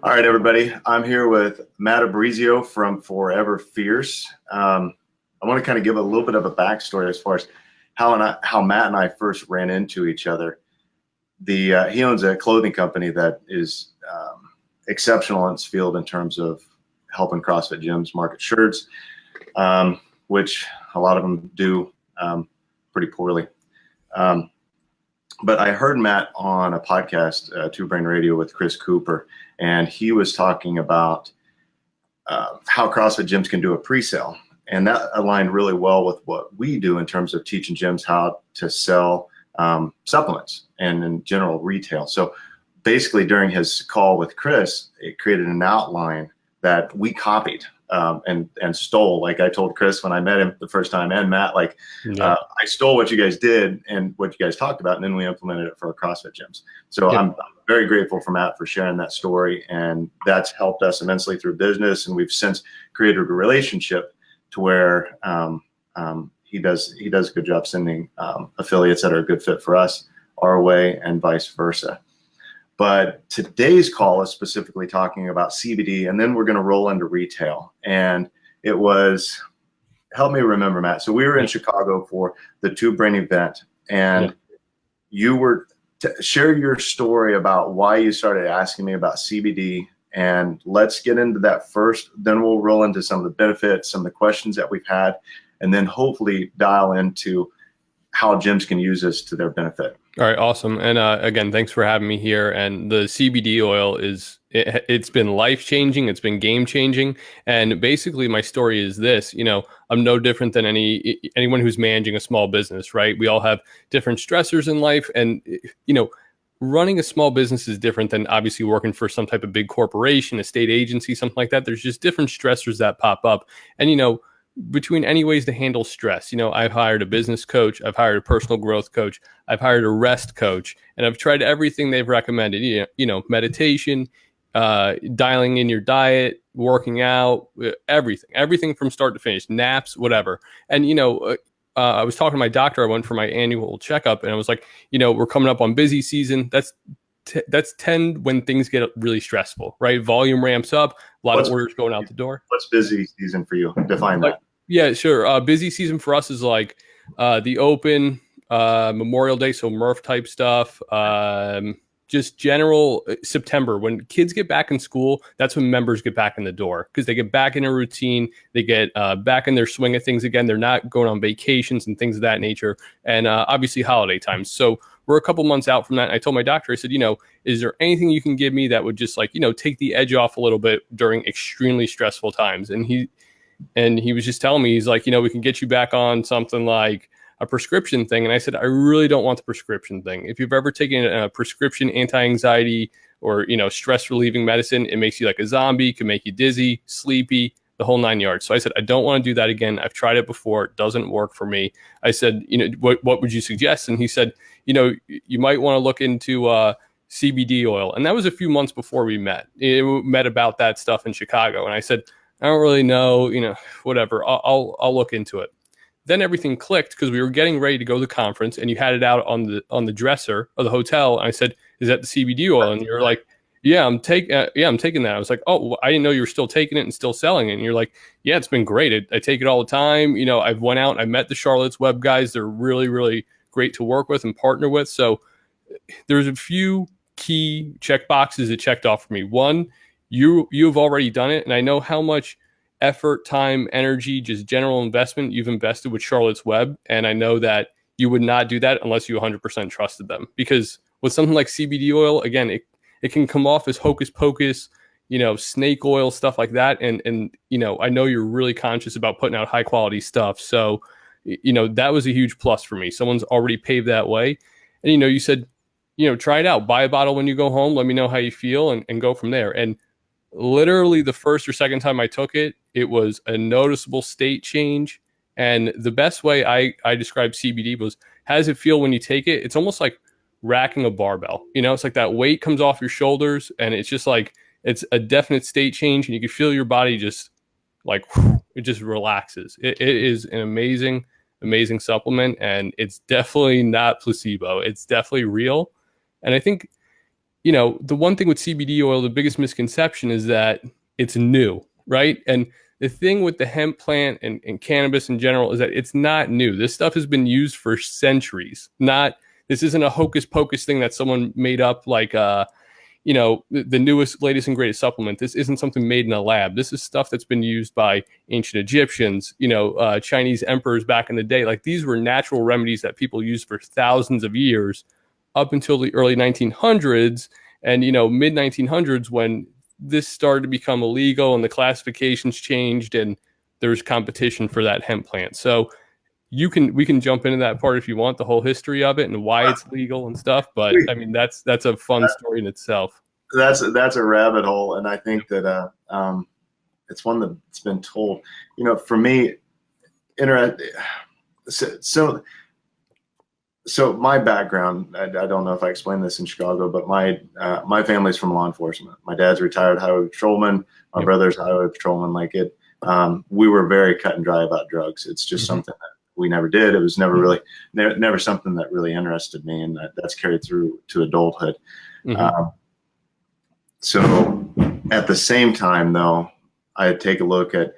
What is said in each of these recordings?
All right, everybody. I'm here with Matt Albrezio from Forever Fierce. I want to kind of give a little bit of a backstory as far as how Matt and I first ran into each other. He owns a clothing company that is exceptional in its field in terms of helping CrossFit gyms market shirts, which a lot of them do pretty poorly. But I heard Matt on a podcast, Two Brain Radio, with Chris Cooper, and he was talking about how CrossFit gyms can do a pre-sale. And that aligned really well with what we do in terms of teaching gyms how to sell supplements and in general retail. So basically during his call with Chris, it created an outline that we copied and stole. Like I told Chris when I met him the first time, and Matt, I stole what you guys did and what you guys talked about, and then we implemented it for our CrossFit gyms. So I'm very grateful for Matt for sharing that story, and that's helped us immensely through business. And we've since created a relationship to where he does a good job sending affiliates that are a good fit for us our way and vice versa. But today's call is specifically talking about CBD, and then we're going to roll into retail. And it was, help me remember, Matt. So we were in Chicago for the Two Brain event, and you were share your story about why you started asking me about CBD. And let's get into that first. Then we'll roll into some of the benefits, some of the questions that we've had, and then hopefully dial into how gyms can use this to their benefit. All right, awesome. And again, thanks for having me here. And the CBD oil it's been life-changing. It's been game-changing. And basically my story is this, I'm no different than anyone who's managing a small business, right? We all have different stressors in life. And, running a small business is different than obviously working for some type of big corporation, a state agency, something like that. There's just different stressors that pop up. And, between any ways to handle stress, I've hired a business coach, I've hired a personal growth coach, I've hired a rest coach, and I've tried everything they've recommended, meditation, dialing in your diet, working out, everything from start to finish, naps, whatever. And, I was talking to my doctor, I went for my annual checkup, and I was like, we're coming up on busy season. That's 10 when things get really stressful, right? Volume ramps up, a lot of orders going out the door. What's busy season for you? Define that. Yeah, sure. Busy season for us is like the Open, Memorial Day, so Murph type stuff. Just general September, when kids get back in school, that's when members get back in the door because they get back in a routine. They get back in their swing of things again. They're not going on vacations and things of that nature. And obviously holiday times. So we're a couple months out from that. And I told my doctor, I said, is there anything you can give me that would just take the edge off a little bit during extremely stressful times? And he was just telling me, he's like, we can get you back on something like a prescription thing. And I said, I really don't want the prescription thing. If you've ever taken a prescription anti-anxiety or, stress relieving medicine, it makes you like a zombie, can make you dizzy, sleepy, the whole 9 yards. So I said, I don't want to do that again. I've tried it before. It doesn't work for me. I said, what would you suggest? And he said, you might want to look into CBD oil. And that was a few months before we met. We met about that stuff in Chicago. And I said, I don't really know, whatever. I'll look into it. Then everything clicked because we were getting ready to go to the conference, and you had it out on the dresser of the hotel. And I said, "Is that the CBD oil?" And you're like, "Yeah, I'm taking that." I was like, "Oh, I didn't know you were still taking it and still selling it." And you're like, "Yeah, it's been great. I take it all the time. I've went out, I met the Charlotte's Web guys. They're really, really great to work with and partner with." So there's a few key check boxes that checked off for me. One, you've already done it, and I know how much effort, time, energy, just general investment you've invested with Charlotte's Web. And I know that you would not do that unless you 100% trusted them. Because with something like CBD oil, again, it can come off as hocus pocus, snake oil, stuff like that. And I know you're really conscious about putting out high quality stuff. So, that was a huge plus for me. Someone's already paved that way. And, you said, try it out, buy a bottle when you go home, let me know how you feel and go from there. And literally the first or second time I took it, it was a noticeable state change. And the best way I described CBD was, how does it feel when you take it? It's almost like racking a barbell. It's like that weight comes off your shoulders, and it's just like, it's a definite state change, and you can feel your body just like, it just relaxes. It is an amazing supplement, and it's definitely not placebo. It's definitely real. And I think, the one thing with CBD oil, the biggest misconception is that it's new, right? And the thing with the hemp plant and cannabis in general is that it's not new. This stuff has been used for centuries. This isn't a hocus pocus thing that someone made up like, the newest, latest and greatest supplement. This isn't something made in a lab. This is stuff that's been used by ancient Egyptians, Chinese emperors back in the day. Like, these were natural remedies that people used for thousands of years up until the early 1900s and, mid 1900s, when this started to become illegal and the classifications changed and there's competition for that hemp plant. So we can jump into that part if you want, the whole history of it and why it's legal and stuff. But I mean, that's a fun story in itself. That's a rabbit hole. And I think that it's one that's been told, for me, so my background, I don't know if I explained this in Chicago, but my family's from law enforcement. My dad's a retired highway patrolman. My brother's a highway patrolman. We were very cut and dry about drugs. It's just something that we never did. It was never really, never something that really interested me, and that's carried through to adulthood. So at the same time, though, I take a look at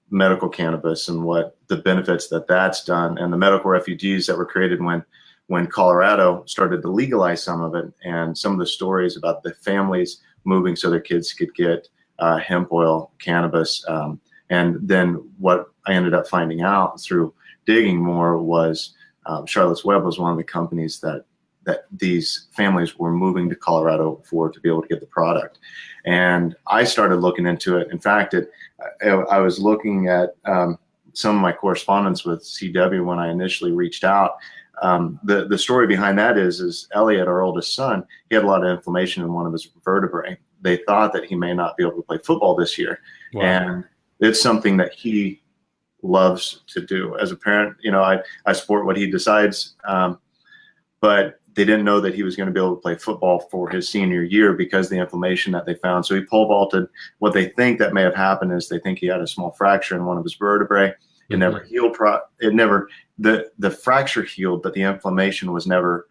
medical cannabis and what the benefits that's done, and the medical refugees that were created when Colorado started to legalize some of it, and some of the stories about the families moving so their kids could get hemp oil, cannabis, and then what I ended up finding out through digging more was Charlotte's Web was one of the companies that these families were moving to Colorado to be able to get the product. And I started looking into it. In fact, I was looking at some of my correspondence with CW when I initially reached out. The story behind that is Elliot, our oldest son, he had a lot of inflammation in one of his vertebrae. They thought that he may not be able to play football this year. Wow. And it's something that he loves to do. As a parent, I support what he decides, but they didn't know that he was going to be able to play football for his senior year because of the inflammation that they found. So he pole vaulted. What they think that may have happened is they think he had a small fracture in one of his vertebrae. It never healed. The fracture healed, but the inflammation was never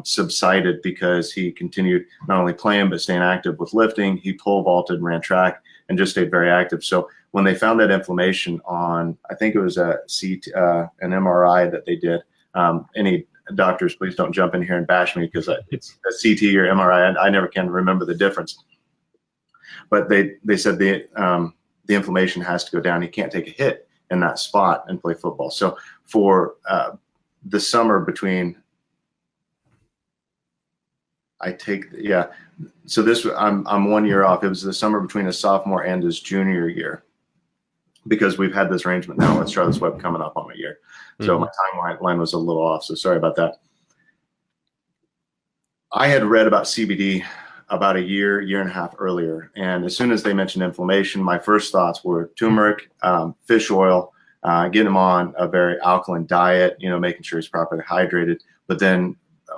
subsided because he continued not only playing but staying active with lifting. He pole vaulted, ran track, and just stayed very active. So when they found that inflammation on, I think it was an MRI that they did. Any doctors, please don't jump in here and bash me because it's a CT or MRI. I never can remember the difference. But they said the inflammation has to go down. He can't take a hit in that spot and play football. So for the summer between, so this I'm 1 year off. It was the summer between his sophomore and his junior year, because we've had this arrangement now with Charlotte's Web coming up on a year. So my timeline was a little off. So sorry about that. I had read about CBD about a year and a half earlier. And as soon as they mentioned inflammation, my first thoughts were turmeric, fish oil, getting him on a very alkaline diet, making sure he's properly hydrated. But then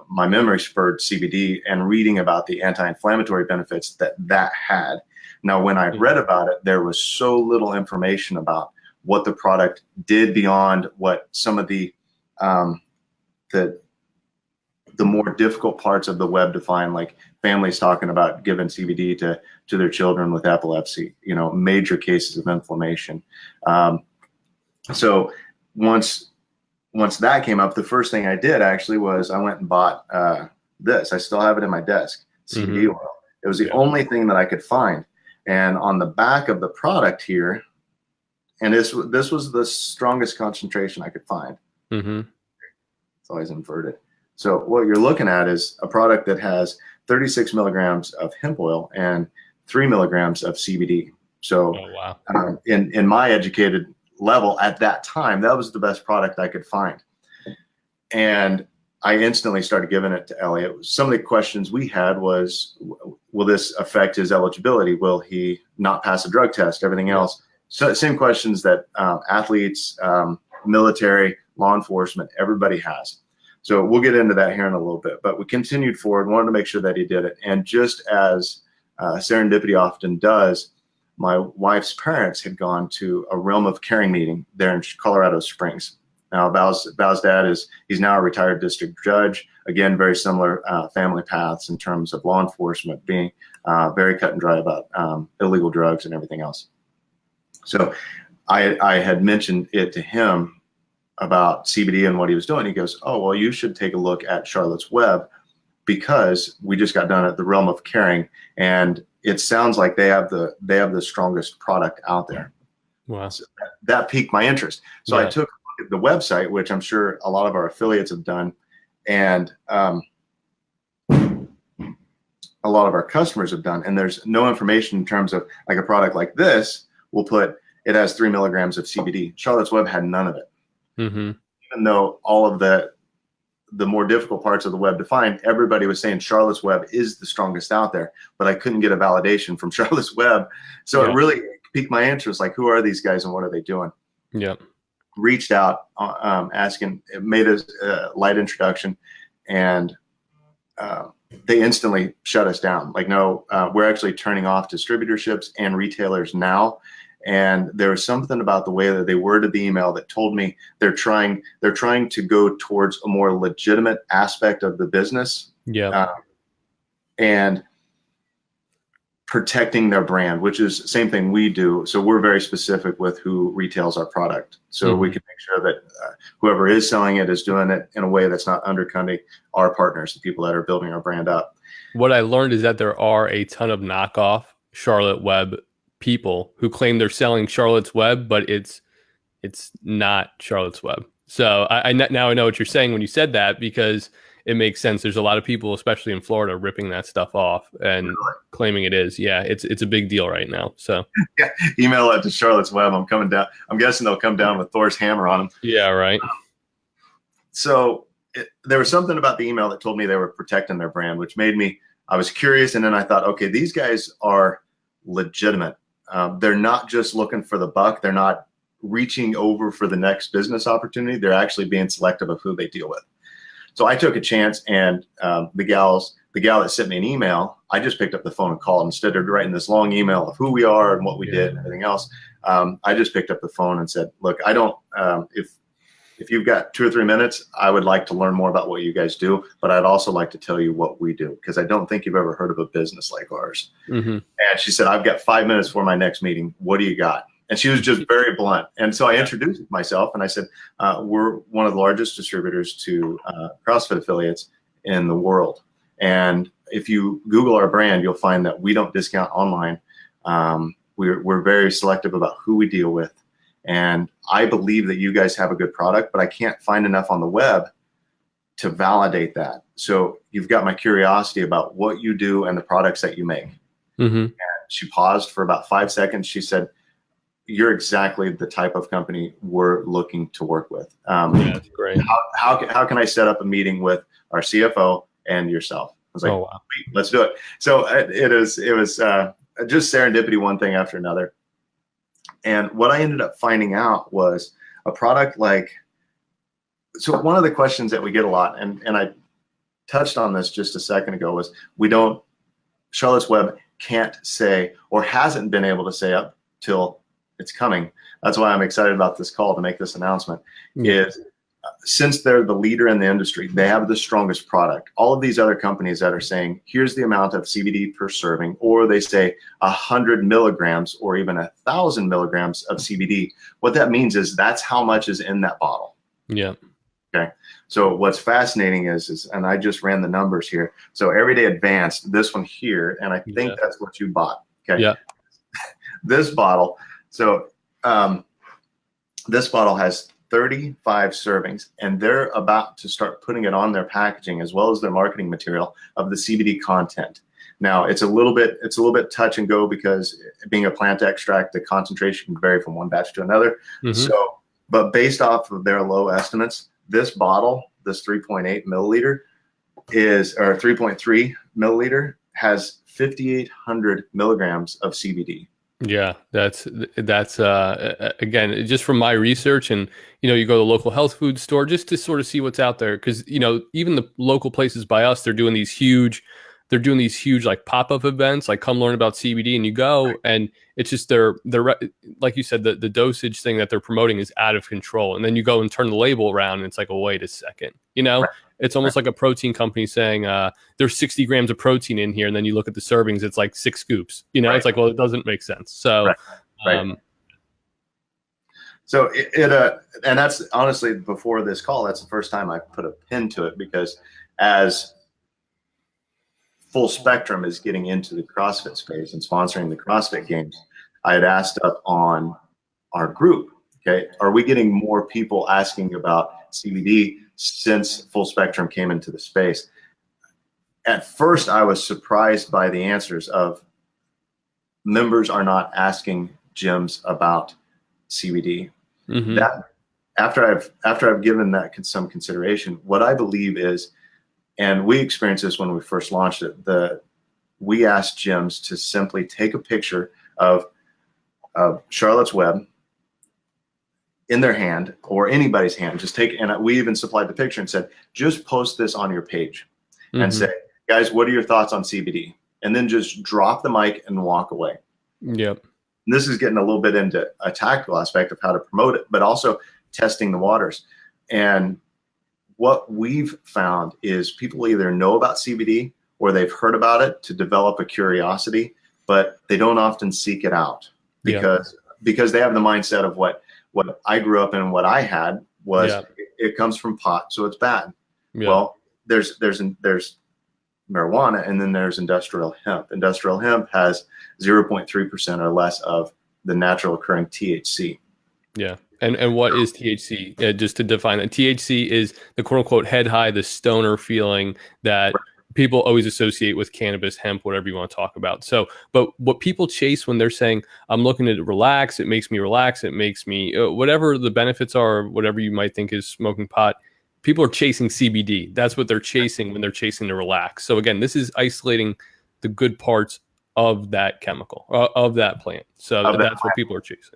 my memory spurred CBD and reading about the anti-inflammatory benefits that had. Now, when I read about it, there was so little information about what the product did beyond what some of the more difficult parts of the web define, like families talking about giving CBD to their children with epilepsy, major cases of inflammation. So once that came up, the first thing I did actually was I went and bought this. I still have it in my desk, CBD oil. It was the only thing that I could find. And on the back of the product here, and this was the strongest concentration I could find. It's always inverted. So what you're looking at is a product that has 36 milligrams of hemp oil and 3 milligrams of CBD. So in my educated level at that time, that was the best product I could find. And I instantly started giving it to Elliot. Some of the questions we had was, will this affect his eligibility? Will he not pass a drug test? Everything else. So same questions that athletes, military, law enforcement, everybody has. So we'll get into that here in a little bit. But we continued forward, wanted to make sure that he did it. And just as serendipity often does, my wife's parents had gone to a Realm of Caring meeting there in Colorado Springs. Now, Bao's dad he's now a retired district judge. Again, very similar family paths in terms of law enforcement, being very cut and dry about illegal drugs and everything else. So I had mentioned it to him about CBD and what he was doing. He goes, oh, well, you should take a look at Charlotte's Web, because we just got done at the Realm of Caring, and it sounds like they have the strongest product out there. Wow. So that piqued my interest. So I took a look at the website, which I'm sure a lot of our affiliates have done, and a lot of our customers have done. And there's no information in terms of, like, a product like this, we'll put, it has 3 milligrams of CBD. Charlotte's Web had none of it. Mm-hmm. Even though all of the more difficult parts of the web to find, everybody was saying Charlotte's Web is the strongest out there, but I couldn't get a validation from Charlotte's Web. So it really piqued my interest. Like, who are these guys and what are they doing? Yeah. Reached out, asking, made a light introduction, and they instantly shut us down. Like, no, we're actually turning off distributorships and retailers now. And there was something about the way that they worded the email that told me they're trying to go towards a more legitimate aspect of the business. Yeah. And protecting their brand, which is the same thing we do. So we're very specific with who retails our product. So we can make sure that whoever is selling it is doing it in a way that's not undercutting our partners, the people that are building our brand up. What I learned is that there are a ton of knockoff Charlotte Web people who claim they're selling Charlotte's Web, but it's not Charlotte's Web. So now I know what you're saying when you said that, because it makes sense. There's a lot of people, especially in Florida, ripping that stuff off and claiming it is. Yeah, it's a big deal right now. So yeah, email it to Charlotte's Web. I'm coming down. I'm guessing they'll come down with Thor's hammer on them. Yeah, right. So there was something about the email that told me they were protecting their brand, which made me, I was curious. And then I thought, okay, these guys are legitimate. They're not just looking for the buck. They're not reaching over for the next business opportunity. They're actually being selective of who they deal with. So I took a chance, and the gal that sent me an email, I just picked up the phone and called. Instead of writing this long email of who we are and what we did and everything else, I just picked up the phone and said, look, I don't, if you've got 2 or 3 minutes, I would like to learn more about what you guys do, but I'd also like to tell you what we do, because I don't think you've ever heard of a business like ours. Mm-hmm. And she said, I've got 5 minutes for my next meeting. What do you got? And she was just very blunt. And so I introduced myself, and I said, we're one of the largest distributors to CrossFit affiliates in the world. And if you Google our brand, you'll find that we don't discount online. We're very selective about who we deal with. And I believe that you guys have a good product, but I can't find enough on the web to validate that. So you've got my curiosity about what you do and the products that you make. Mm-hmm. And she paused for about 5 seconds. She said, you're exactly the type of company we're looking to work with. Yeah, that's great. How can I set up a meeting with our CFO and yourself? I was like, oh, wow. Let's do it. So it was just serendipity, one thing after another. And what I ended up finding out was a product like, so one of the questions that we get a lot, and I touched on this just a second ago, was Charlotte's Web can't say, or hasn't been able to say up till it's coming. That's why I'm excited about this call to make this announcement, is since they're the leader in the industry, they have the strongest product. All of these other companies that are saying, here's the amount of CBD per serving, or they say 100 milligrams or even 1,000 milligrams of CBD. What that means is that's how much is in that bottle. Yeah. Okay. So what's fascinating is, and I just ran the numbers here. So Everyday Advanced, this one here, and I think that's what you bought. Okay. Yeah. This bottle. So this bottle has 35 servings, and they're about to start putting it on their packaging as well as their marketing material of the CBD content. Now it's a little bit touch and go, because being a plant extract, the concentration can vary from one batch to another. Mm-hmm. So, but based off of their low estimates, this bottle, this 3.8 milliliter or 3.3 milliliter, has 5,800 milligrams of CBD. Yeah, that's again, just from my research, and you go to the local health food store just to sort of see what's out there, because even the local places by us, they're doing these huge they're doing these huge like pop-up events, like come learn about CBD, and you go, and it's just they're like you said, the dosage thing that they're promoting is out of control. And then you go and turn the label around and it's like, well, wait a second, it's almost like a protein company saying there's 60 grams of protein in here. And then you look at the servings, it's like 6 scoops, it's like, well, it doesn't make sense. So, So and that's honestly, before this call, that's the first time I put a pin to it, because as Full Spectrum is getting into the CrossFit space and sponsoring the CrossFit Games, I had asked up on our group, okay, are we getting more people asking about CBD since Full Spectrum came into the space? At first, I was surprised by the answers of members are not asking gyms about CBD. Mm-hmm. That after I've given that some consideration, what I believe is, and we experienced this when we first launched it, we asked gyms to simply take a picture of Charlotte's Web in their hand or anybody's hand. Just take, and we even supplied the picture and said, just post this on your page and say, guys, what are your thoughts on CBD? And then just drop the mic and walk away. Yep. And this is getting a little bit into a tactical aspect of how to promote it, but also testing the waters. And what we've found is people either know about CBD or they've heard about it to develop a curiosity, but they don't often seek it out because they have the mindset of what I grew up in, what I had was it comes from pot, so it's bad. Yeah. Well, there's marijuana, and then there's industrial hemp. Industrial hemp has 0.3% or less of the natural occurring THC. Yeah. And what is THC? Just to define that, THC is the quote unquote head high, the stoner feeling that people always associate with cannabis, hemp, whatever you want to talk about. So, but what people chase when they're saying, I'm looking to relax, it makes me relax, it makes me, whatever the benefits are, whatever you might think is smoking pot, people are chasing CBD. That's what they're chasing when they're chasing to relax. So again, this is isolating the good parts of that chemical, of that plant. So that's what people are chasing.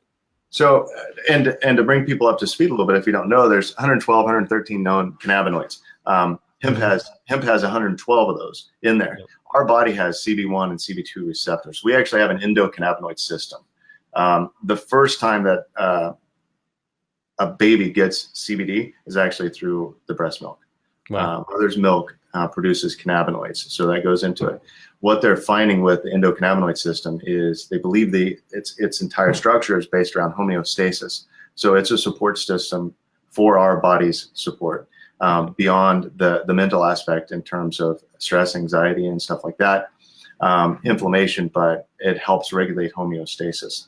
So, and to bring people up to speed a little bit, if you don't know, there's 112, 113 known cannabinoids. Hemp has 112 of those in there. Yep. Our body has CB1 and CB2 receptors. We actually have an endocannabinoid system. The first time that a baby gets CBD is actually through the breast milk. Wow. Mother's milk produces cannabinoids, so that goes into it. What they're finding with the endocannabinoid system is they believe its entire structure is based around homeostasis. So it's a support system for our body's support beyond the mental aspect in terms of stress, anxiety, and stuff like that, inflammation, but it helps regulate homeostasis.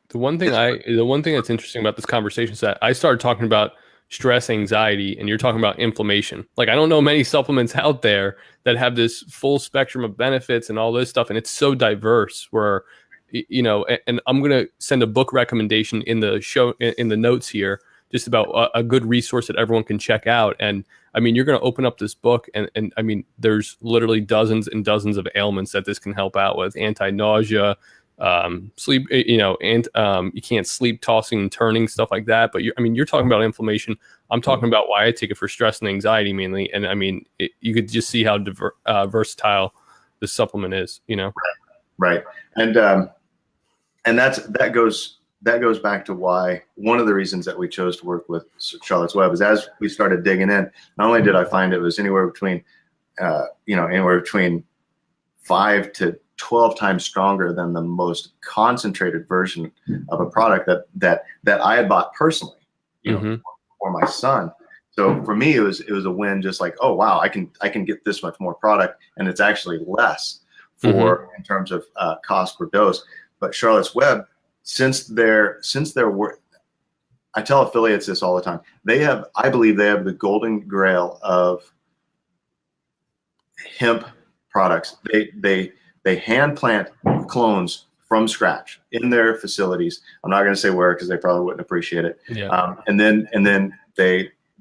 The one thing that's interesting about this conversation is that I started talking about stress, anxiety, and you're talking about inflammation. Like, I don't know many supplements out there that have this full spectrum of benefits and all this stuff. And it's so diverse where, and I'm going to send a book recommendation in the show, in the notes here, just about a good resource that everyone can check out. And I mean, you're going to open up this book and I mean, there's literally dozens and dozens of ailments that this can help out with: anti-nausea, sleep, and you can't sleep, tossing and turning, stuff like that. But you're talking about inflammation. I'm talking about why I take it for stress and anxiety mainly. And I mean, you could just see how versatile this supplement is, Right. And that goes back to why one of the reasons that we chose to work with Charlotte's Web is, as we started digging in, not only did I find it was anywhere between 5 to 12 times stronger than the most concentrated version of a product that I had bought personally, for my son. So for me, it was a win. Just like, oh wow, I can get this much more product, and it's actually less in terms of cost per dose. But Charlotte's Web, since their work, I tell affiliates this all the time. I believe they have the golden grail of hemp products. They hand plant clones from scratch in their facilities. I'm not going to say where, because they probably wouldn't appreciate it. Yeah.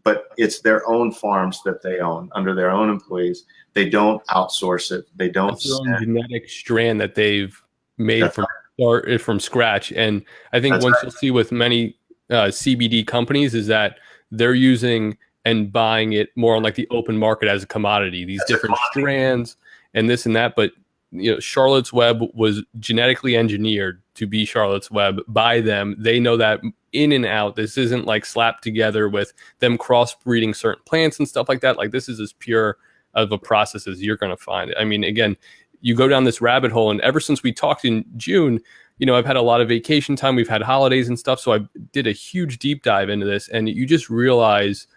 But it's their own farms that they own under their own employees. They don't outsource it. They don't. It's their own genetic strand that they've made from scratch. And I think you'll see with many CBD companies is that they're using and buying it more on like the open market as a commodity. These different strands. and this and that. But Charlotte's Web was genetically engineered to be Charlotte's Web by them. They know that in and out. This isn't like slapped together with them crossbreeding certain plants and stuff like that. Like, this is as pure of a process as you're going to find it. I mean, again, you go down this rabbit hole, and ever since we talked in June, I've had a lot of vacation time. We've had holidays and stuff. So I did a huge deep dive into this, and you just realize,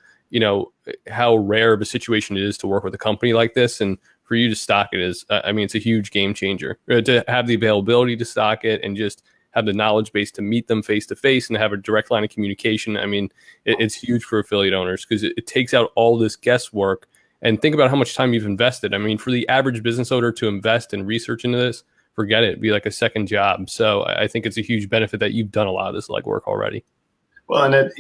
how rare of a situation it is to work with a company like this. And for you to stock it is, it's a huge game changer to have the availability to stock it and just have the knowledge base to meet them face to face and have a direct line of communication. I mean, it's huge for affiliate owners because it takes out all this guesswork. And think about how much time you've invested. I mean, for the average business owner to invest and research into this, forget it. It'd be like a second job. So I think it's a huge benefit that you've done a lot of this legwork already. Well, and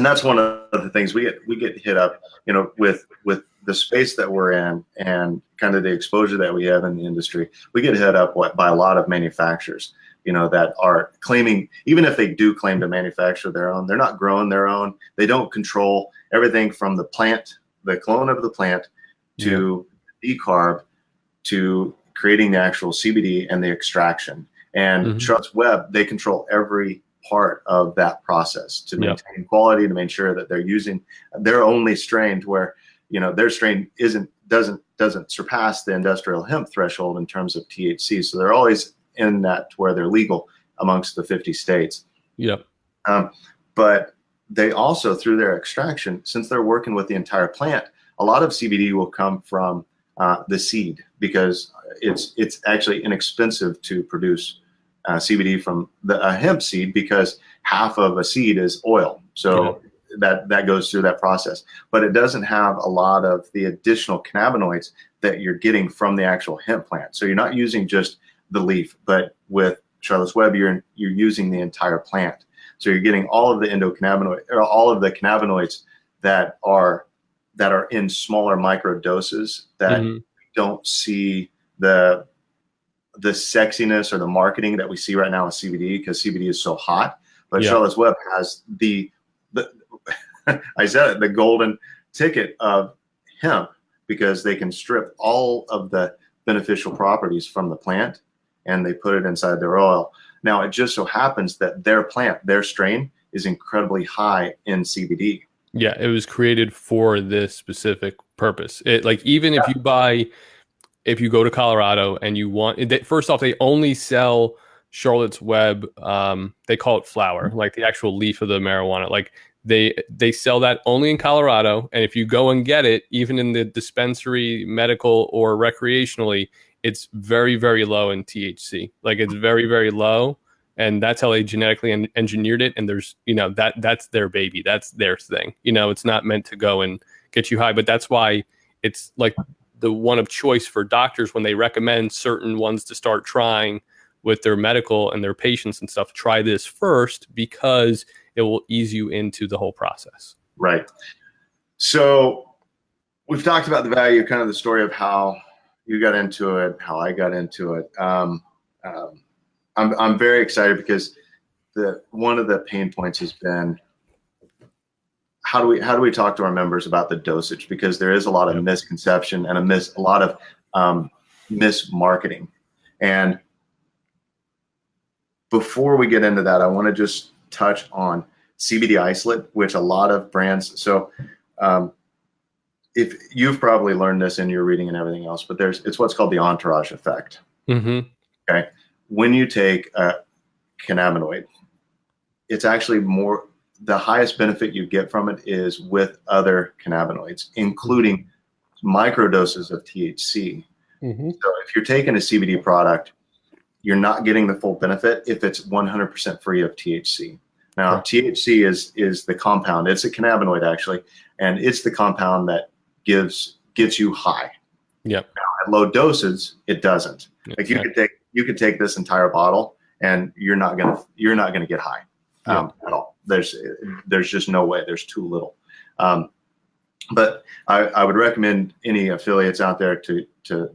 that's one of the things we get hit up, with the space that we're in and kind of the exposure that we have in the industry. We get hit up by a lot of manufacturers, that are claiming, even if they do claim to manufacture their own, they're not growing their own. They don't control everything from the plant, the clone of the plant, to decarb, to creating the actual CBD and the extraction. And Charlotte's Web, they control every part of that process to maintain quality, to make sure that they're using their only strain to where, their strain doesn't surpass the industrial hemp threshold in terms of THC. So they're always in that to where they're legal amongst the 50 states. Yep. But they also, through their extraction, since they're working with the entire plant, a lot of CBD will come from the seed, because it's actually inexpensive to produce CBD from a hemp seed, because half of a seed is oil. So that goes through that process, but it doesn't have a lot of the additional cannabinoids that you're getting from the actual hemp plant. So you're not using just the leaf, but with Charlotte's Web, you're using the entire plant. So you're getting all of the endocannabinoid, or all of the cannabinoids that are in smaller micro doses that don't see the sexiness or the marketing that we see right now with CBD, because CBD is so hot. But Charlotte's Web has the I said it, the golden ticket of hemp, because they can strip all of the beneficial properties from the plant and they put it inside their oil. Now, it just so happens that their plant, their strain, is incredibly high in CBD. Yeah, it was created for this specific purpose. Even if you go to Colorado and you want, first off, they only sell Charlotte's Web. They call it flower, like the actual leaf of the marijuana. Like they sell that only in Colorado. And if you go and get it, even in the dispensary, medical or recreationally, it's very, very low in THC. Like, it's very, very low. And that's how they genetically engineered it. And there's, that's their baby. That's their thing. It's not meant to go and get you high, but that's why it's like the one of choice for doctors when they recommend certain ones to start trying with their medical and their patients and stuff. Try this first, because it will ease you into the whole process. Right. So we've talked about the value, kind of the story of how you got into it, how I got into it. I'm very excited because one of the pain points has been, how do we talk to our members about the dosage? Because there is a lot of misconception and a lot of mismarketing. And before we get into that, I want to just touch on CBD isolate, which a lot of brands. So if you've probably learned this in your reading and everything else, but it's what's called the Entourage Effect. Okay. When you take a cannabinoid, it's actually the highest benefit you get from it is with other cannabinoids, including microdoses of THC. So if you're taking a CBD product, you're not getting the full benefit if it's 100% free of THC. Now, THC is the compound. It's a cannabinoid, actually, and it's the compound that gets you high. Yep. Now, at low doses, it doesn't. Like, you could take this entire bottle, and you're not gonna get high at all. There's just no way. There's too little. But I would recommend any affiliates out there to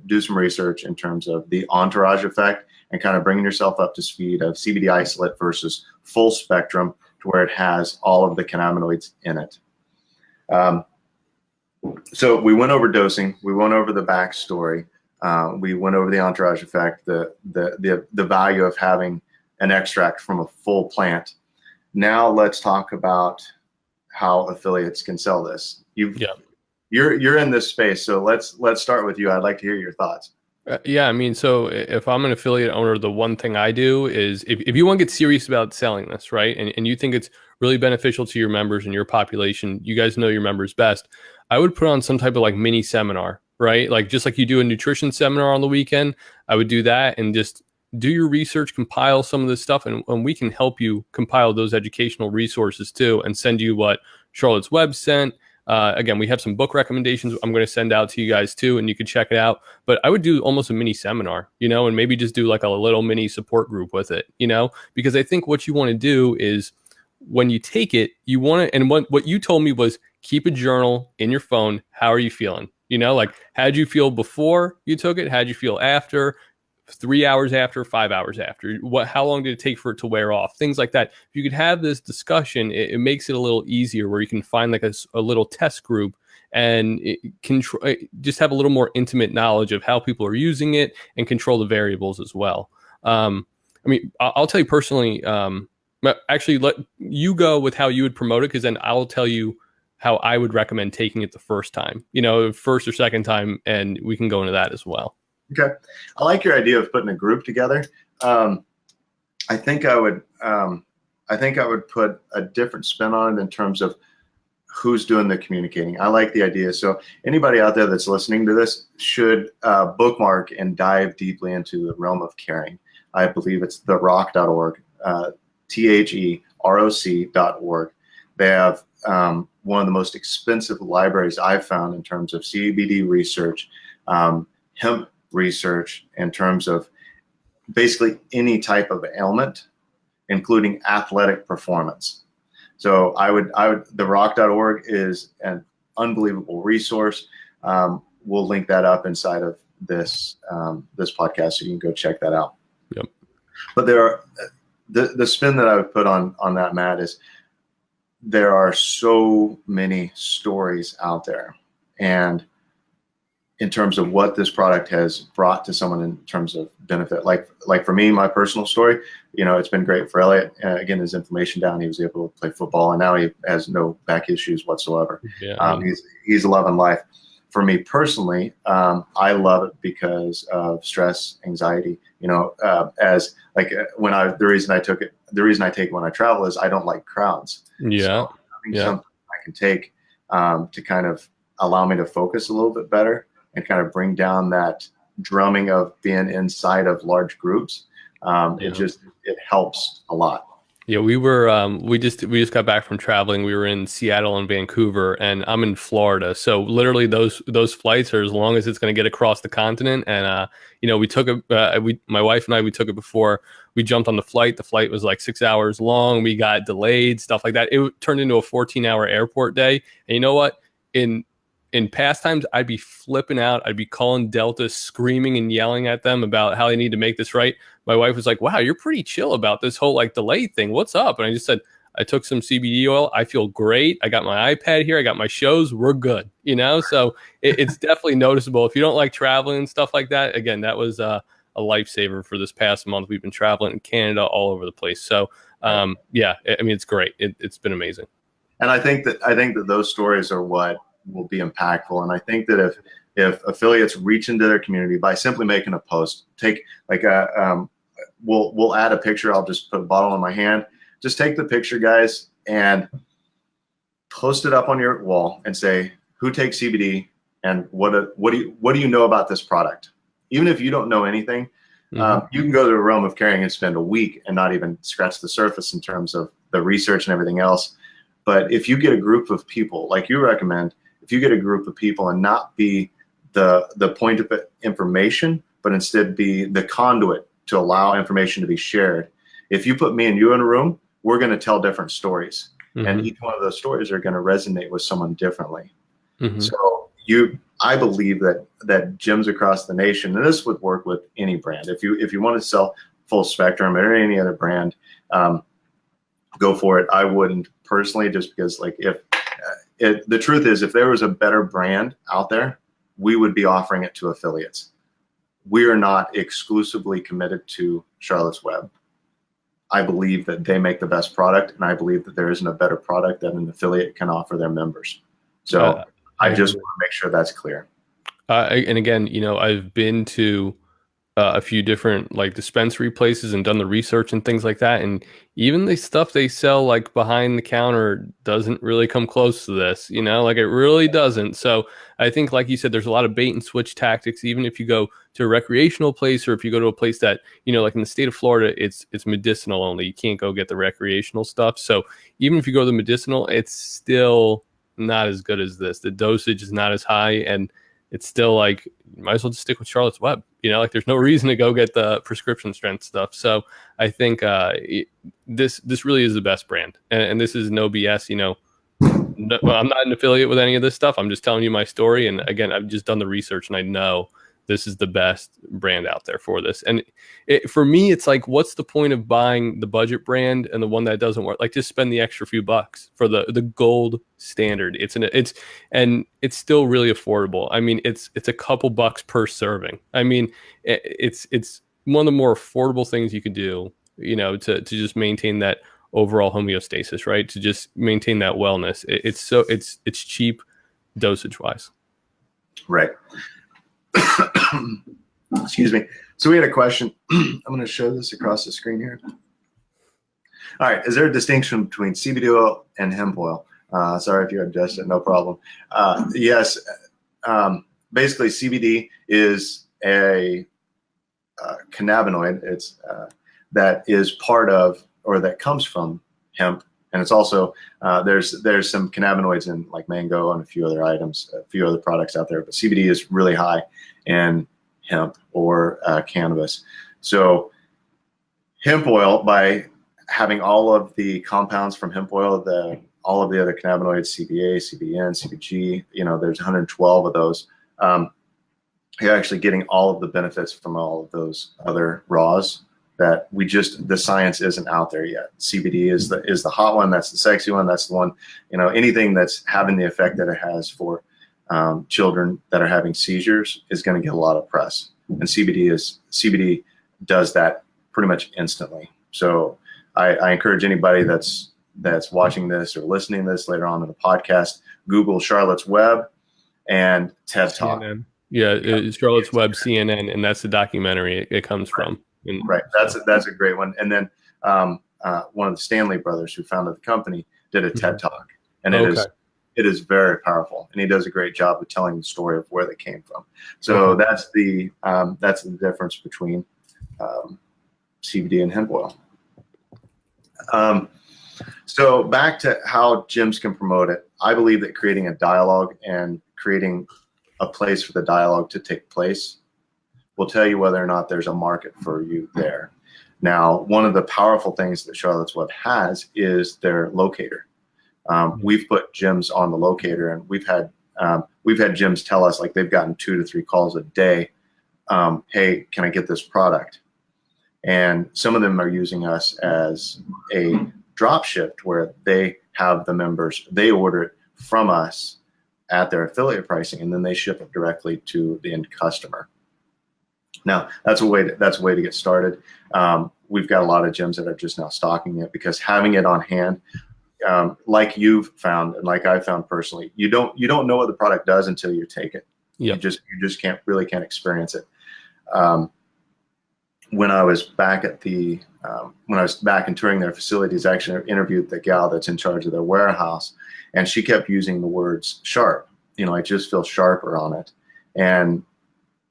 do some research in terms of the Entourage Effect and kind of bringing yourself up to speed of CBD isolate versus full spectrum, to where it has all of the cannabinoids in it. So we went over dosing. We went over the backstory. We went over the Entourage Effect, the value of having an extract from a full plant. Now let's talk about how affiliates can sell this. You're in this space, so let's start with you. I'd like to hear your thoughts. Yeah, I mean, so if I'm an affiliate owner, the one thing I do is if you want to get serious about selling this, right, and you think it's really beneficial to your members and your population, you guys know your members best, I would put on some type of like mini seminar, right? Like just like you do a nutrition seminar on the weekend, I would do that and just do your research, compile some of this stuff, and we can help you compile those educational resources too and send you what Charlotte's Web sent. Again, we have some book recommendations I'm going to send out to you guys too, and you can check it out. But I would do almost a mini seminar, and maybe just do like a little mini support group with it, because I think what you want to do is when you take it, you want to, and what you told me was keep a journal in your phone. How are you feeling? Like how'd you feel before you took it? How'd you feel after? 3 hours after, 5 hours after, how long did it take for it to wear off? Things like that. If you could have this discussion, it makes it a little easier where you can find like a little test group and it can just have a little more intimate knowledge of how people are using it and control the variables as well. I mean, I'll tell you personally, actually let you go with how you would promote it, because then I'll tell you how I would recommend taking it the first time, first or second time, and we can go into that as well. Okay, I like your idea of putting a group together. I think I would put a different spin on it in terms of who's doing the communicating. I like the idea. So anybody out there that's listening to this should bookmark and dive deeply into the realm of caring. I believe it's therock.org, THEROC.org. They have one of the most expensive libraries I've found in terms of CBD research, hemp research, in terms of basically any type of ailment, including athletic performance. So therock.org is an unbelievable resource. We'll link that up inside of this podcast, so you can go check that out. Yep. But there are the spin that I would put on that, Matt, is there are so many stories out there, and in terms of what this product has brought to someone in terms of benefit. Like for me, my personal story, it's been great for Elliot. Again, his inflammation down, he was able to play football, and now he has no back issues whatsoever. Yeah. He's loving life. For me personally, I love it because of stress, anxiety. As like the reason I take it when I travel is I don't like crowds. Yeah. So something I can take to kind of allow me to focus a little bit better and kind of bring down that drumming of being inside of large groups. It helps a lot. Yeah, we just got back from traveling. We were in Seattle and Vancouver, and I'm in Florida. So literally those flights are as long as it's going to get across the continent. And we took it. My wife and I, we took it before we jumped on the flight. The flight was like 6 hours long. We got delayed, stuff like that. It turned into a 14-hour airport day. And you know what? In past times, I'd be flipping out. I'd be calling Delta, screaming and yelling at them about how they need to make this right. My wife was like, wow, you're pretty chill about this whole like delay thing. What's up? And I just said, I took some CBD oil. I feel great. I got my iPad here. I got my shows. We're good. So it's definitely noticeable. If you don't like traveling and stuff like that, again, that was a lifesaver for this past month. We've been traveling in Canada, all over the place. So yeah, I mean, it's great. It's been amazing. And I think that those stories are what will be impactful. And I think that if affiliates reach into their community by simply making a post, take like we'll add a picture. I'll just put a bottle in my hand. Just take the picture, guys, and post it up on your wall and say, who takes CBD and what do you know about this product? Even if you don't know anything, you can go to the realm of caring and spend a week and not even scratch the surface in terms of the research and everything else. But if you get a group of people like you recommend, if you get a group of people and not be the point of information, but instead be the conduit to allow information to be shared. If you put me and you in a room, we're going to tell different stories. And each one of those stories are going to resonate with someone differently. So I believe that gyms across the nation, and this would work with any brand. If you want to sell full spectrum or any other brand, go for it. I wouldn't personally, just because like the truth is, if there was a better brand out there, we would be offering it to affiliates. We are not exclusively committed to Charlotte's Web. I believe that they make the best product, and I believe that there isn't a better product that an affiliate can offer their members. So I just want to make sure that's clear. And again, I've been to a few different like dispensary places and done the research and things like that. And even the stuff they sell like behind the counter doesn't really come close to this, like it really doesn't. So I think, like you said, there's a lot of bait and switch tactics. Even if you go to a recreational place, or if you go to a place that, like in the state of Florida, it's medicinal only. You can't go get the recreational stuff. So even if you go to the medicinal, it's still not as good as this. The dosage is not as high, and it's still like, you might as well just stick with Charlotte's Web. Like there's no reason to go get the prescription strength stuff. So I think this really is the best brand. And this is no BS, I'm not an affiliate with any of this stuff. I'm just telling you my story. And again, I've just done the research, and I know this is the best brand out there for this. And for me, it's like, what's the point of buying the budget brand and the one that doesn't work? Like, just spend the extra few bucks for the gold standard. It's still really affordable. I mean, it's a couple bucks per serving. I mean, it's one of the more affordable things you could do, to just maintain that overall homeostasis, right? To just maintain that wellness. It's cheap dosage wise. Right. Excuse me. So we had a question. I'm going to show this across the screen here. All right. Is there a distinction between CBD oil and hemp oil? Sorry if you adjust it. No problem. Yes. Basically, CBD is a cannabinoid. It's that is part of, or that comes from hemp. And it's also, there's some cannabinoids in like mango and a few other items, a few other products out there, but CBD is really high in hemp or cannabis. So hemp oil, by having all of the compounds from hemp oil, all of the other cannabinoids, CBA, CBN, CBG, there's 112 of those. You're actually getting all of the benefits from all of those other raws that the science isn't out there yet. CBD is the hot one. That's the sexy one. That's the one, anything that's having the effect that it has for children that are having seizures is going to get a lot of press. And CBD does that pretty much instantly. So I encourage anybody that's watching this or listening to this later on in the podcast, Google Charlotte's Web and TED Talk. CNN. Yeah, it's Charlotte's Web, CNN, and that's the documentary it comes from. Right. That's a great one. And then one of the Stanley brothers who founded the company did a TED Talk, and it is very powerful, and he does a great job of telling the story of where they came from. So that's the difference between CBD and hemp oil. So back to how gyms can promote it. I believe that creating a dialogue and creating a place for the dialogue to take place will tell you whether or not there's a market for you there. Now, one of the powerful things that Charlotte's Web has is their locator. We've put gyms on the locator, and we've had gyms tell us, like, they've gotten 2 to 3 calls a day. Hey, can I get this product? And some of them are using us as a drop ship, where they have the members, they order it from us at their affiliate pricing, and then they ship it directly to the end customer. Now, that's a way to get started. We've got a lot of gyms that are just now stocking it, because having it on hand, like you've found and like I found personally, you don't know what the product does until you take it. Yep. You just can't experience it. When I was back and touring their facilities, I actually interviewed the gal that's in charge of their warehouse, and she kept using the words sharp. I just feel sharper on it. And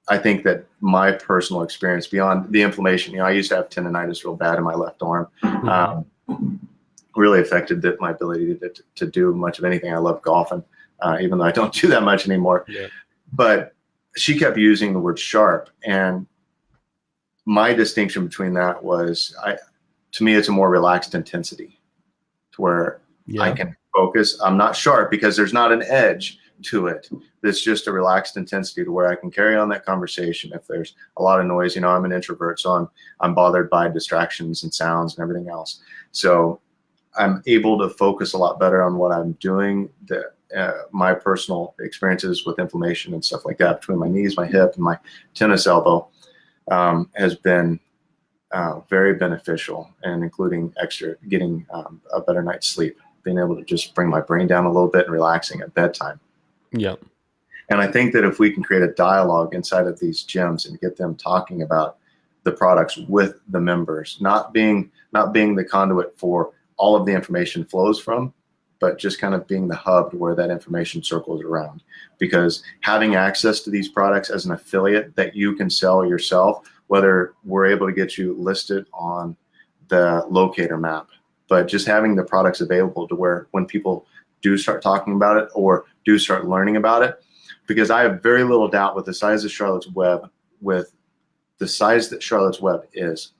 I think that my personal experience, beyond the inflammation, I used to have tendonitis real bad in my left arm. Really affected my ability to do much of anything. I love golfing, even though I don't do that much anymore. Yeah. But she kept using the word sharp, and my distinction between that was, to me, it's a more relaxed intensity, to where I can focus. I'm not sharp because there's not an edge to it. It's just a relaxed intensity to where I can carry on that conversation. If there's a lot of noise, I'm an introvert, so I'm bothered by distractions and sounds and everything else. So I'm able to focus a lot better on what I'm doing. my personal experiences with inflammation and stuff like that between my knees, my hip, and my tennis elbow has been very beneficial, and including getting a better night's sleep, being able to just bring my brain down a little bit and relaxing at bedtime. Yeah. And I think that if we can create a dialogue inside of these gyms and get them talking about the products with the members, not being the conduit for all of the information flows from, but just kind of being the hub where that information circles around. Because having access to these products as an affiliate that you can sell yourself, whether we're able to get you listed on the locator map, but just having the products available to where when people do start talking about it or do start learning about it, because I have very little doubt with the size of Charlotte's Web, with the size that Charlotte's Web is,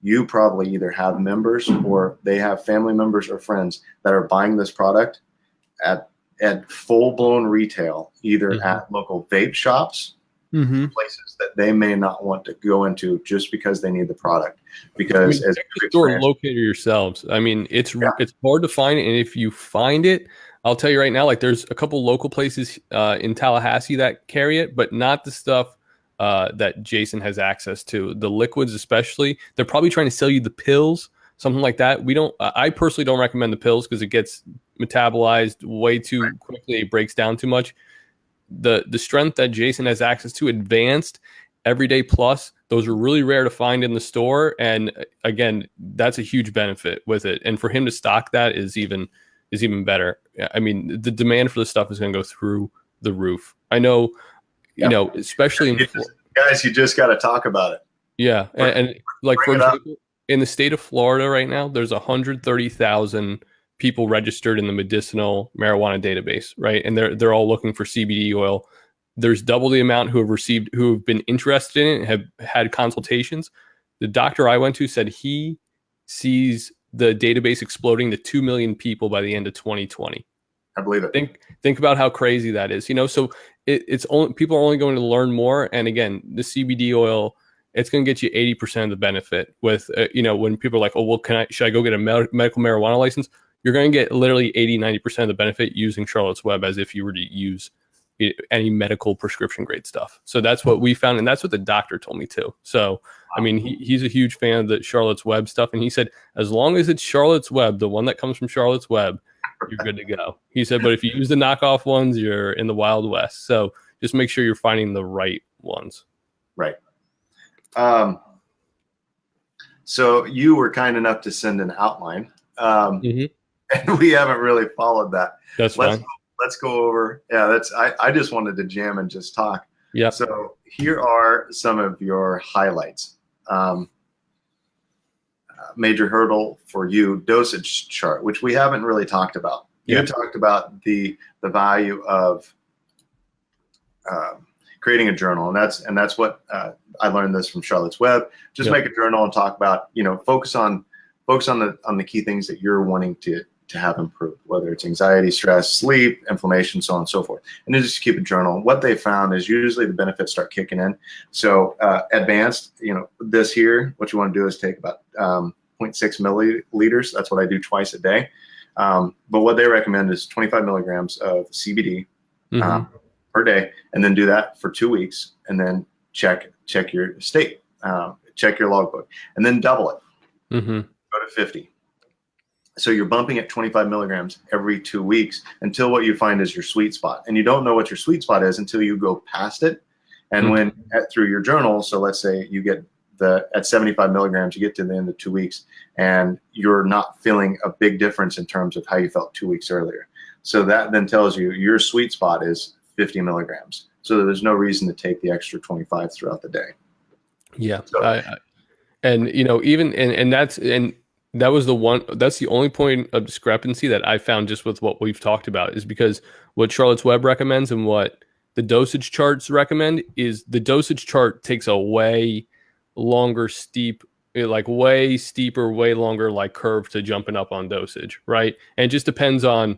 you probably either have members or they have family members or friends that are buying this product at full-blown retail, either at local vape shops, places that they may not want to go into just because they need the product. Because as a store locator yourselves, I mean, it's hard to find it, and if you find it, I'll tell you right now, like there's a couple local places in Tallahassee that carry it, but not the stuff that Jason has access to. The liquids especially, they're probably trying to sell you the pills, something like that. I personally don't recommend the pills because it gets metabolized way too quickly. It breaks down too much. The strength that Jason has access to, advanced, everyday plus, those are really rare to find in the store. And again, that's a huge benefit with it. And for him to stock that is even better. I mean, the demand for this stuff is going to go through the roof. I know, you know, especially in guys, you just got to talk about it. Yeah. And like, for example, in the state of Florida right now, there's 130,000 people registered in the medicinal marijuana database, right? And they're all looking for CBD oil. There's double the amount who have been interested in it and have had consultations. The doctor I went to said he sees the database exploding to 2 million people by the end of 2020. I believe it. Think about how crazy that is, you know. So it's only, people are only going to learn more. And again, the CBD oil, it's going to get you 80% of the benefit. With you know, when people are like, oh well, should I go get a medical marijuana license? You're going to get literally 80-90% of the benefit using Charlotte's Web as if you were to use any medical prescription grade stuff. So that's what we found, and that's what the doctor told me too. So I mean, he's a huge fan of the Charlotte's Web stuff, and he said as long as it's Charlotte's Web, the one that comes from Charlotte's Web, you're good to go. He said, but if you use the knockoff ones, you're in the Wild West. So just make sure you're finding the right ones. Right. So you were kind enough to send an outline, and we haven't really followed that. That's fine. Let's go over. Yeah, I just wanted to jam and just talk. Yeah. So here are some of your highlights. Major hurdle for you, dosage chart, which we haven't really talked about. You talked about the value of creating a journal, and that's what I learned this from Charlotte's Web. Just make a journal and talk about, you know, focus on the key things that you're wanting to have improved, whether it's anxiety, stress, sleep, inflammation, so on and so forth. And then just keep a journal. What they found is usually the benefits start kicking in. So advanced, you know, this here, what you want to do is take about 0.6 milliliters. That's what I do twice a day. But what they recommend is 25 milligrams of CBD per day, and then do that for 2 weeks, and then check your state, check your logbook, and then double it. Go to 50. So you're bumping at 25 milligrams every 2 weeks until what you find is your sweet spot. And you don't know what your sweet spot is until you go past it. And when through your journal, so let's say you get at 75 milligrams, you get to the end of 2 weeks and you're not feeling a big difference in terms of how you felt 2 weeks earlier. So that then tells you your sweet spot is 50 milligrams. So there's no reason to take the extra 25 throughout the day. Yeah. So, and you know, that's the only point of discrepancy that I found just with what we've talked about, is because what Charlotte's Web recommends and what the dosage charts recommend is the dosage chart takes a way longer way steeper, way longer like curve to jumping up on dosage, right? And it just depends on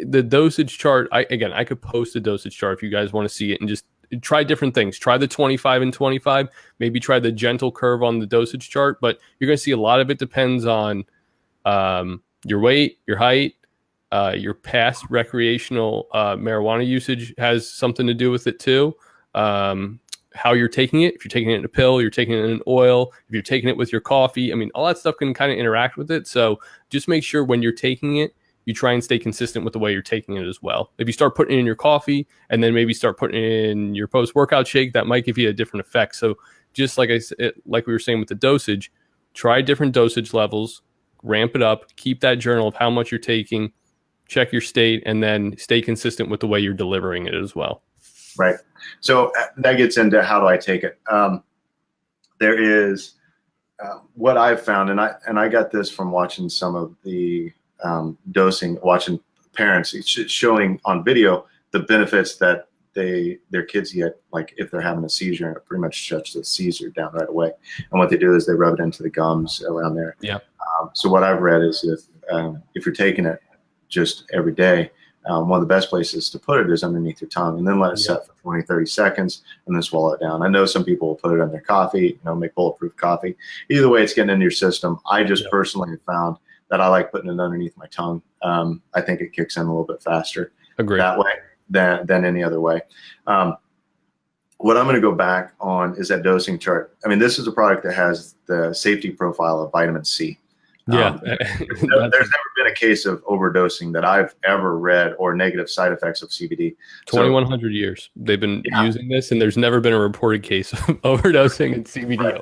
the dosage chart. I could post a dosage chart if you guys want to see it, and just try different things. Try the 25 and 25, maybe try the gentle curve on the dosage chart, but you're going to see a lot of it depends on your weight, your height, your past recreational marijuana usage has something to do with it too. How you're taking it, if you're taking it in a pill, you're taking it in an oil, if you're taking it with your coffee, I mean, all that stuff can kind of interact with it. So just make sure when you're taking it, you try and stay consistent with the way you're taking it as well. If you start putting it in your coffee and then maybe start putting it in your post-workout shake, that might give you a different effect. So just like like we were saying with the dosage, try different dosage levels, ramp it up, keep that journal of how much you're taking, check your state, and then stay consistent with the way you're delivering it as well. Right. So that gets into how do I take it? There is what I've found, and I got this from watching some of the dosing, watching parents showing on video the benefits that their kids get, like if they're having a seizure, and it pretty much shuts the seizure down right away. And what they do is they rub it into the gums around there. Yeah. So what I've read is if you're taking it just every day, one of the best places to put it is underneath your tongue, and then let it set for 20, 30 seconds and then swallow it down. I know some people will put it in their coffee, make bulletproof coffee. Either way, it's getting into your system. I just personally have found that I like putting it underneath my tongue. I think it kicks in a little bit faster that way than any other way. What I'm going to go back on is that dosing chart. I mean, this is a product that has the safety profile of vitamin C. There's never been a case of overdosing that I've ever read, or negative side effects of CBD. 2,100 years they've been using this, and there's never been a reported case of overdosing in CBD.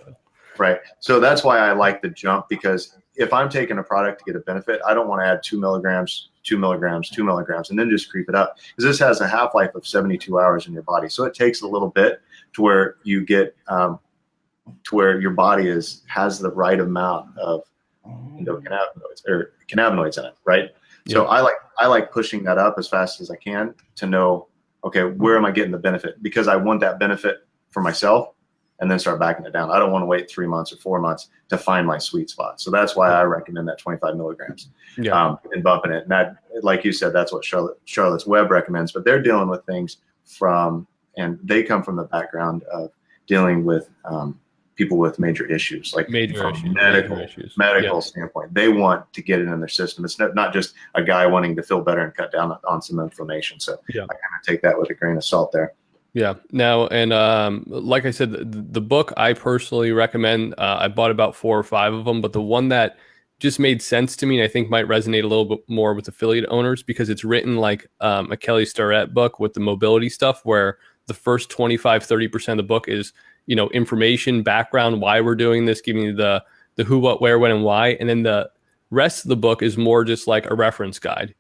Right. So that's why I like the jump, because if I'm taking a product to get a benefit, I don't want to add 2 milligrams, 2 milligrams, 2 milligrams, and then just creep it up, because this has a half-life of 72 hours in your body. So it takes a little bit to where you get to where your body has the right amount of endocannabinoids or cannabinoids in it, right? Yeah. So I like pushing that up as fast as I can to know, okay, where am I getting the benefit? Because I want that benefit for myself, and then start backing it down. I don't want to wait 3 months or 4 months to find my sweet spot. So that's why I recommend that 25 milligrams and bumping it. And that, like you said, that's what Charlotte's Web recommends, but they're dealing with things and they come from the background of dealing with people with major issues, like medical standpoint. They want to get it in their system. It's not just a guy wanting to feel better and cut down on some inflammation. So I kind of take that with a grain of salt there. Yeah. Now, and like I said, the book I personally recommend, I bought about 4 or 5 of them, but the one that just made sense to me and I think might resonate a little bit more with affiliate owners, because it's written like a Kelly Starrett book with the mobility stuff, where the first 25, 30% of the book is, information, background, why we're doing this, giving you the who, what, where, when, and why. And then the rest of the book is more just like a reference guide,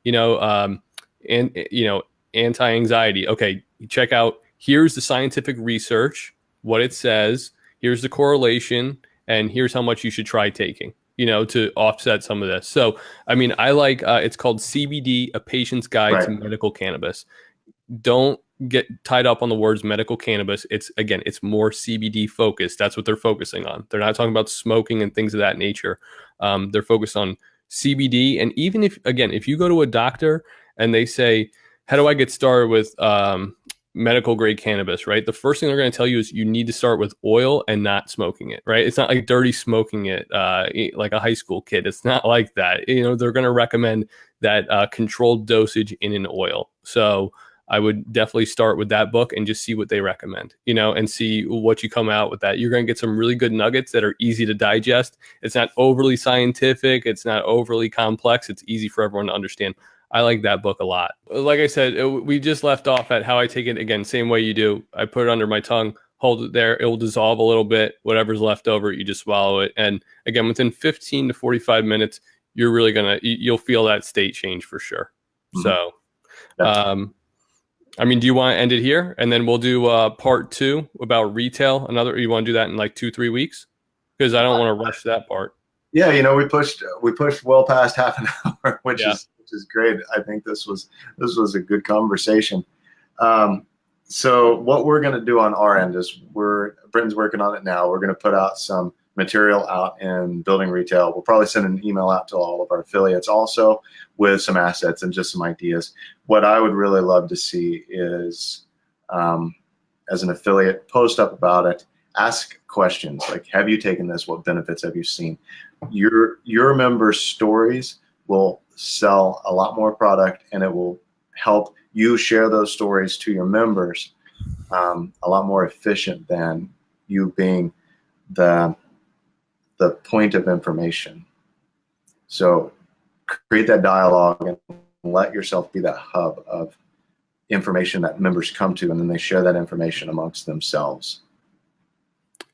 anti-anxiety. Okay, check out, here's the scientific research, what it says, here's the correlation, and here's how much you should try taking, to offset some of this. So, I mean, I like, it's called CBD, A Patient's Guide to Medical Cannabis. Don't get tied up on the words medical cannabis. It's more CBD focused. That's what they're focusing on. They're not talking about smoking and things of that nature. They're focused on CBD. And even if you go to a doctor and they say, how do I get started with medical grade cannabis, right? The first thing they're going to tell you is you need to start with oil and not smoking it, right? It's not like dirty smoking it like a high school kid. It's not like that. They're going to recommend that controlled dosage in an oil. So I would definitely start with that book and just see what they recommend, and see what you come out with that. You're going to get some really good nuggets that are easy to digest. It's not overly scientific. It's not overly complex. It's easy for everyone to understand. I like that book a lot. Like I said, we just left off at how I take it. Again, same way you do. I put it under my tongue, hold it there. It will dissolve a little bit. Whatever's left over, you just swallow it. And again, within 15 to 45 minutes, you're really you'll feel that state change for sure. Mm-hmm. So, I mean, do you want to end it here? And then we'll do part 2 about retail. You want to do that in like 2-3 weeks? Because I don't want to rush that part. Yeah, we pushed well past half an hour, which is great. I think this was a good conversation. So what we're going to do on our end is Britton's working on it now. We're going to put out some material out in building retail. We'll probably send an email out to all of our affiliates also with some assets and just some ideas. What I would really love to see is, as an affiliate, post up about it, ask questions like, have you taken this? What benefits have you seen? Your members' stories will sell a lot more product, and it will help you share those stories to your members a lot more efficient than you being the point of information. So create that dialogue and let yourself be that hub of information that members come to, and then they share that information amongst themselves.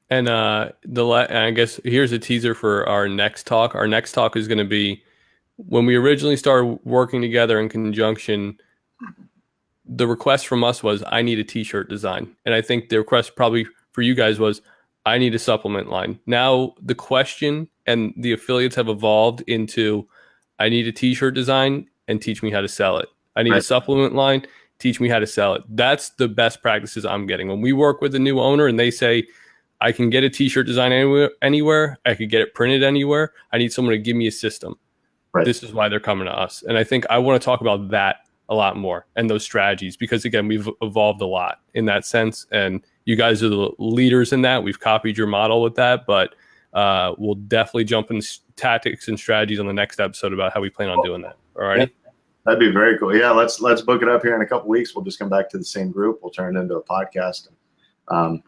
And I guess here's a teaser for our next talk. Our next talk is going to be when we originally started working together in conjunction. The request from us was, I need a t-shirt design. And I think the request probably for you guys was, I need a supplement line. Now the question and the affiliates have evolved into, I need a t-shirt design and teach me how to sell it. I need a supplement line, teach me how to sell it. That's the best practices I'm getting. When we work with a new owner and they say, I can get a t-shirt design anywhere, I could get it printed anywhere, I need someone to give me a system. Right. This is why they're coming to us. And I think I want to talk about that a lot more and those strategies, because again, we've evolved a lot in that sense, and you guys are the leaders in that. We've copied your model with that, but we'll definitely jump into tactics and strategies on the next episode about how we plan on doing that. All right. Yeah, that'd be very cool. Yeah. Let's book it up here in a couple weeks. We'll just come back to the same group. We'll turn it into a podcast and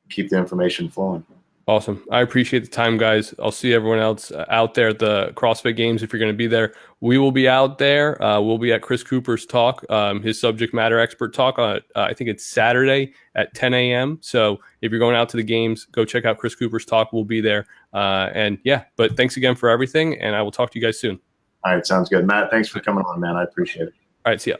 keep the information flowing. Awesome. I appreciate the time, guys. I'll see everyone else out there at the CrossFit Games if you're going to be there. We will be out there. We'll be at Chris Cooper's talk, his subject matter expert talk. I think it's Saturday at 10 a.m. So if you're going out to the games, go check out Chris Cooper's talk. We'll be there. And yeah, but thanks again for everything, and I will talk to you guys soon. All right. Sounds good. Matt, thanks for coming on, man. I appreciate it. All right. See ya.